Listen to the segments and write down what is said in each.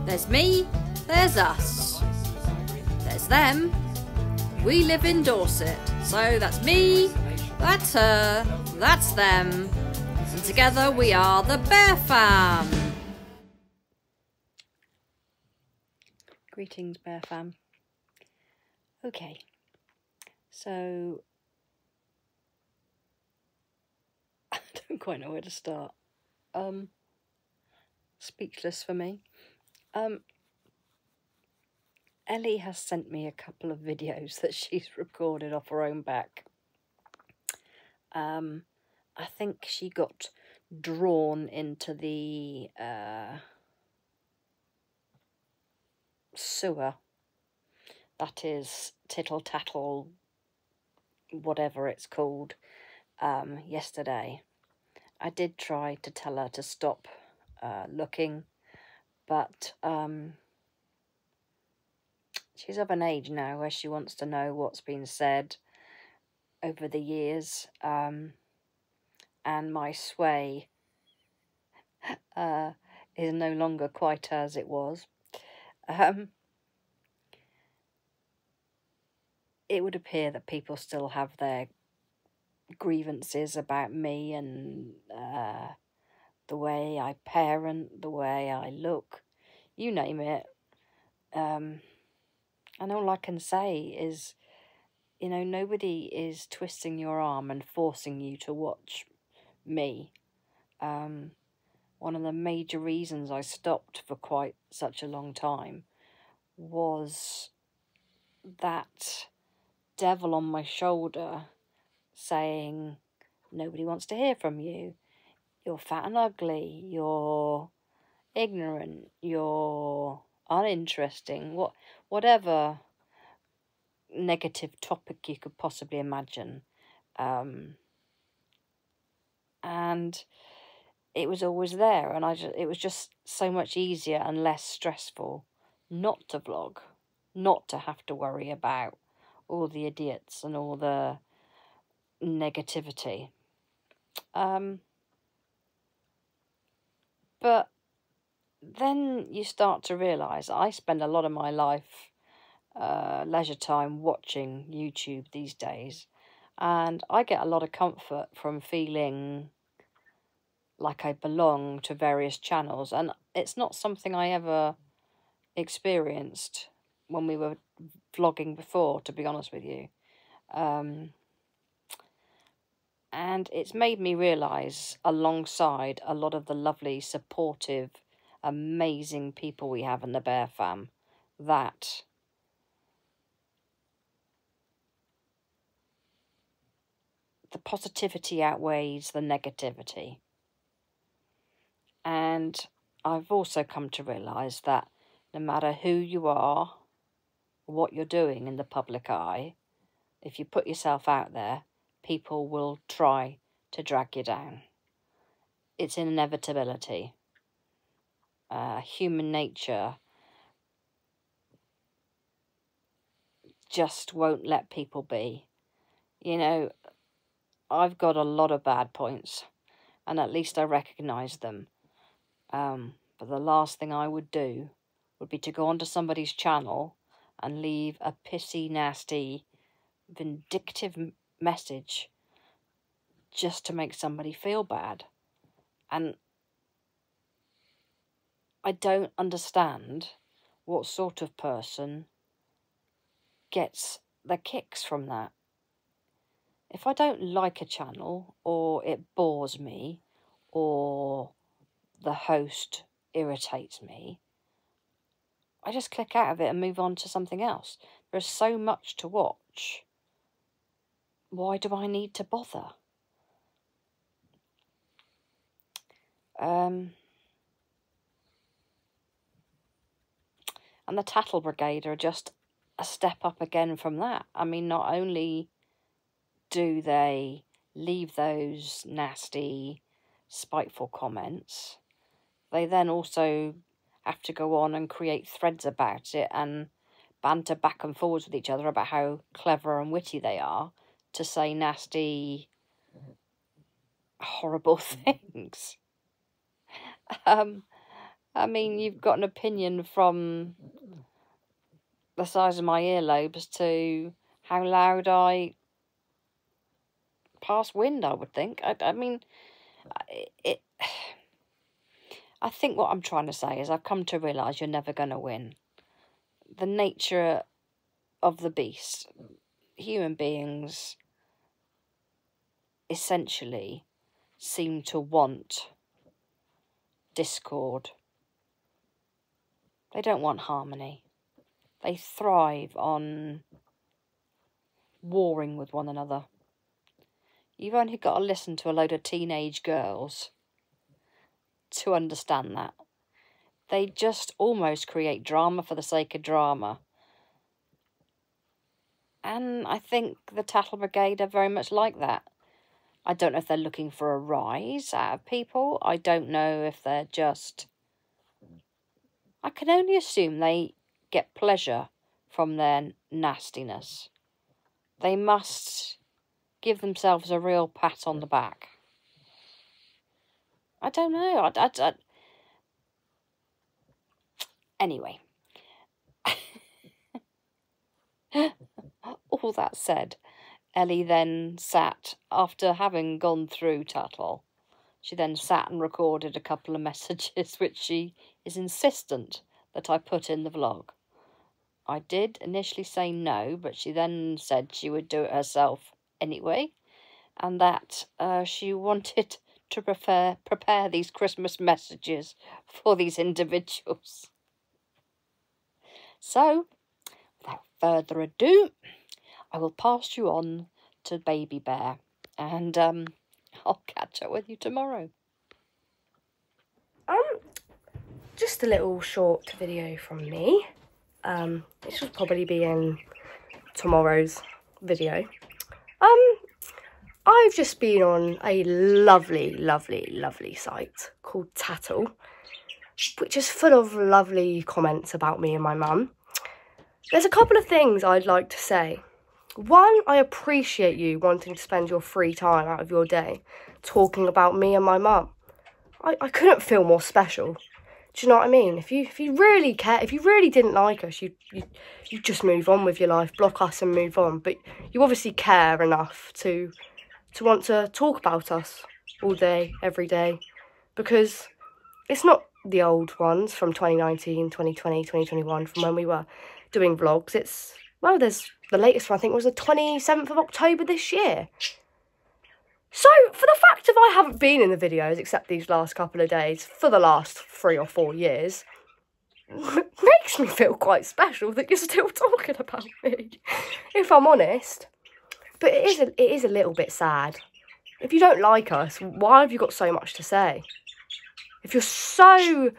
There's me, there's us. There's them. We live in Dorset. So that's me, that's her, that's them. And together we are the Bear Fam. Greetings, Bear Fam. Okay, so I don't quite know where to start. Speechless for me. Ellie has sent me a couple of videos that she's recorded off her own back. I think she got drawn into the sewer. That is tittle tattle, whatever it's called, yesterday. I did try to tell her to stop looking, but she's of an age now where she wants to know what's been said over the years, and my sway is no longer quite as it was. It would appear that people still have their grievances about me and the way I parent, the way I look, you name it. And all I can say is, you know, nobody is twisting your arm and forcing you to watch me. One of the major reasons I stopped for quite such a long time was that devil on my shoulder saying, nobody wants to hear from you. You're fat and ugly. You're ignorant. You're uninteresting. Whatever negative topic you could possibly imagine. And it was always there, and it was just so much easier and less stressful not to vlog, not to have to worry about all the idiots and all the negativity. But then you start to realise I spend a lot of my life, leisure time, watching YouTube these days, and I get a lot of comfort from feeling like I belong to various channels, and it's not something I ever experienced when we were vlogging before, to be honest with you. And it's made me realise, alongside a lot of the lovely, supportive, amazing people we have in the Bear Fam, that the positivity outweighs the negativity. And I've also come to realise that no matter who you are, what you're doing in the public eye, if you put yourself out there, people will try to drag you down. It's an inevitability. Human nature just won't let people be. You know, I've got a lot of bad points, and at least I recognise them. But the last thing I would do would be to go onto somebody's channel and leave a pissy, nasty, vindictive message just to make somebody feel bad. And I don't understand what sort of person gets the kicks from that. If I don't like a channel, or it bores me, or the host irritates me, I just click out of it and move on to something else. There's so much to watch. Why do I need to bother? And the Tattle Brigade are just a step up again from that. I mean, not only do they leave those nasty, spiteful comments, they then also have to go on and create threads about it and banter back and forwards with each other about how clever and witty they are to say nasty, horrible things. I mean, you've got an opinion from the size of my earlobes to how loud I pass wind, I would think. I mean, I think what I'm trying to say is I've come to realise you're never going to win. The nature of the beast, human beings essentially seem to want discord. They don't want harmony. They thrive on warring with one another. You've only got to listen to a load of teenage girls to understand that. They just almost create drama for the sake of drama. And I think the Tattle Brigade are very much like that. I don't know if they're looking for a rise out of people. I don't know if they're just... I can only assume they get pleasure from their nastiness. They must give themselves a real pat on the back. I don't know. Anyway. All that said, Ellie then sat, after having gone through Tattle, she then sat and recorded a couple of messages which she is insistent that I put in the vlog. I did initially say no, but she then said she would do it herself anyway, and that she wanted to prepare these Christmas messages for these individuals. So, without further ado, I will pass you on to Baby Bear, and I'll catch up with you tomorrow. Just a little short video from me. This will probably be in tomorrow's video. I've just been on a lovely, lovely, lovely site called Tattle, which is full of lovely comments about me and my mum. There's a couple of things I'd like to say. One, I appreciate you wanting to spend your free time out of your day talking about me and my mum. I couldn't feel more special. Do you know what I mean? If you really care, if you really didn't like us, you just move on with your life, block us and move on. But you obviously care enough to want to talk about us all day, every day, because it's not the old ones from 2019, 2020, 2021, from when we were doing vlogs. It's, well, there's the latest one, I think, was the 27th of October this year. So, for the fact of I haven't been in the videos, except these last couple of days, for the last 3 or 4 years, makes me feel quite special that you're still talking about me, if I'm honest. But it is a little bit sad. If you don't like us, why have you got so much to say? If you're so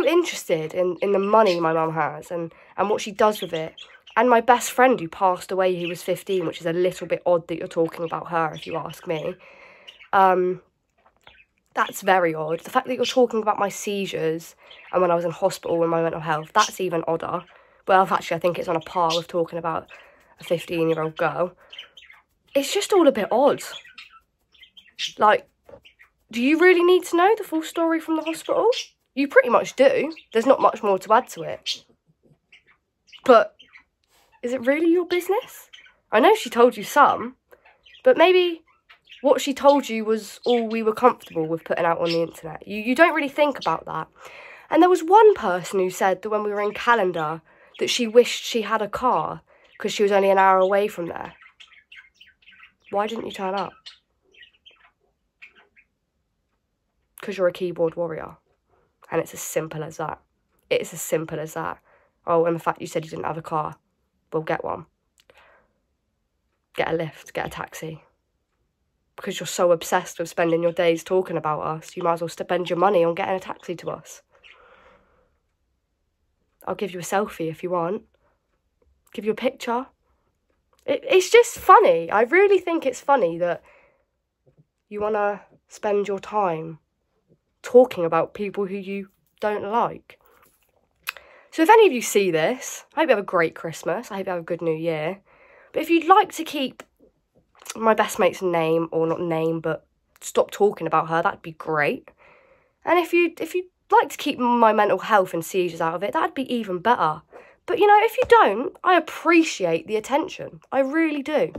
interested in the money my mum has and what she does with it, and my best friend who passed away, who was 15, which is a little bit odd that you're talking about her, if you ask me. That's very odd. The fact that you're talking about my seizures and when I was in hospital with my mental health, that's even odder. Well, actually, I think it's on a par with talking about a 15-year-old girl. It's just all a bit odd. Like, do you really need to know the full story from the hospital? You pretty much do. There's not much more to add to it. But is it really your business? I know she told you some, but maybe what she told you was all we were comfortable with putting out on the internet. You don't really think about that. And there was one person who said that when we were in Calendar that she wished she had a car because she was only an hour away from there. Why didn't you turn up? Because you're a keyboard warrior. And it's as simple as that. It's as simple as that. Oh, and the fact you said you didn't have a car. Well, get one. Get a lift, get a taxi. Because you're so obsessed with spending your days talking about us, you might as well spend your money on getting a taxi to us. I'll give you a selfie if you want. Give you a picture. It's just funny. I really think it's funny that you want to spend your time talking about people who you don't like. So if any of you see this, I hope you have a great Christmas. I hope you have a good New Year. But if you'd like to keep my best mate's name, or not name, but stop talking about her, that'd be great. And if you like to keep my mental health and seizures out of it, that'd be even better. But, you know, if you don't, I appreciate the attention. I really do.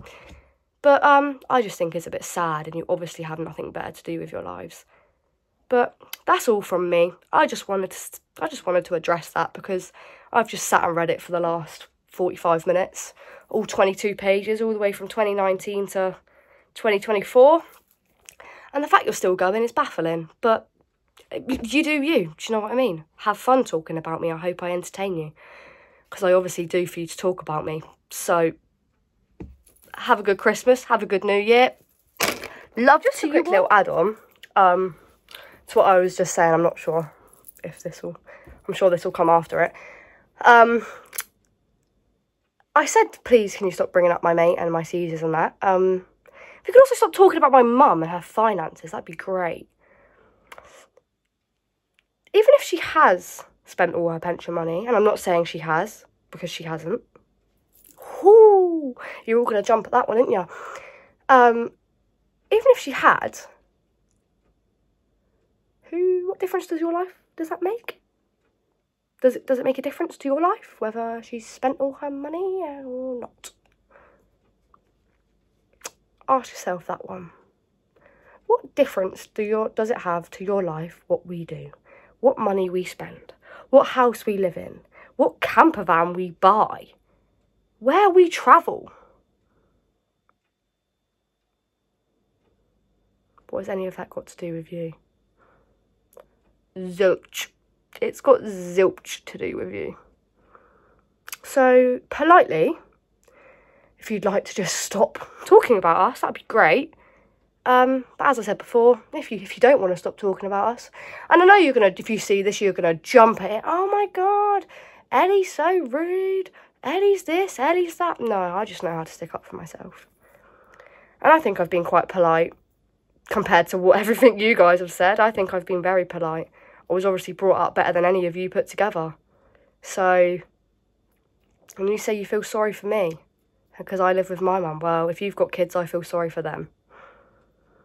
But I just think it's a bit sad, and you obviously have nothing better to do with your lives. But that's all from me. I just wanted to address that, because I've just sat and read it for the last 45 minutes, all 22 pages, all the way from 2019 to 2024. And the fact you're still going is baffling, but you do you. Do you know what I mean? Have fun talking about me. I hope I entertain you, because I obviously do for you to talk about me. So have a good Christmas, have a good New Year. Love just a quick little add-on to what I was just saying. I'm not sure if I'm sure this will come after it. I said, please, can you stop bringing up my mate and my seizures and that? If you could also stop talking about my mum and her finances, that'd be great. Even if she has spent all her pension money, and I'm not saying she has, because she hasn't. Whoo! You're all going to jump at that one, aren't you? Even if she had, what difference does that make? Does it make a difference to your life whether she's spent all her money or not? Ask yourself that one. What difference does it have to your life what we do? What money we spend? What house we live in? What camper van we buy? Where we travel? What has any of that got to do with you? Zilch. It's got zilch to do with you. So, politely, if you'd like to just stop talking about us, that'd be great. But as I said before, if you don't want to stop talking about us, and I know if you see this, you're gonna jump at it. Oh my God, Ellie's so rude. Ellie's this, Ellie's that. No, I just know how to stick up for myself. And I think I've been quite polite compared to everything you guys have said. I think I've been very polite. I was obviously brought up better than any of you put together. So, when you say you feel sorry for me because I live with my mum, well, if you've got kids, I feel sorry for them.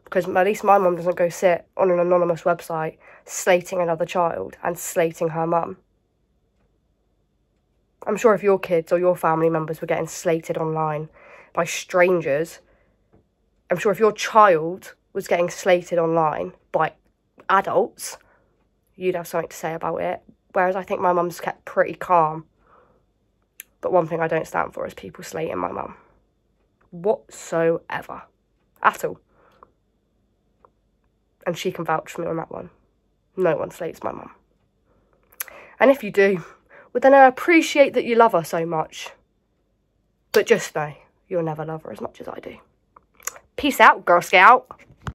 Because at least my mum doesn't go sit on an anonymous website slating another child and slating her mum. I'm sure if your kids or your family members were getting slated online by strangers, I'm sure if your child was getting slated online by adults, you'd have something to say about it. Whereas I think my mum's kept pretty calm. But one thing I don't stand for is people slating my mum. Whatsoever. At all. And she can vouch for me on that one. No one slates my mum. And if you do, well then I appreciate that you love her so much. But just know, you'll never love her as much as I do. Peace out, Girl Scout.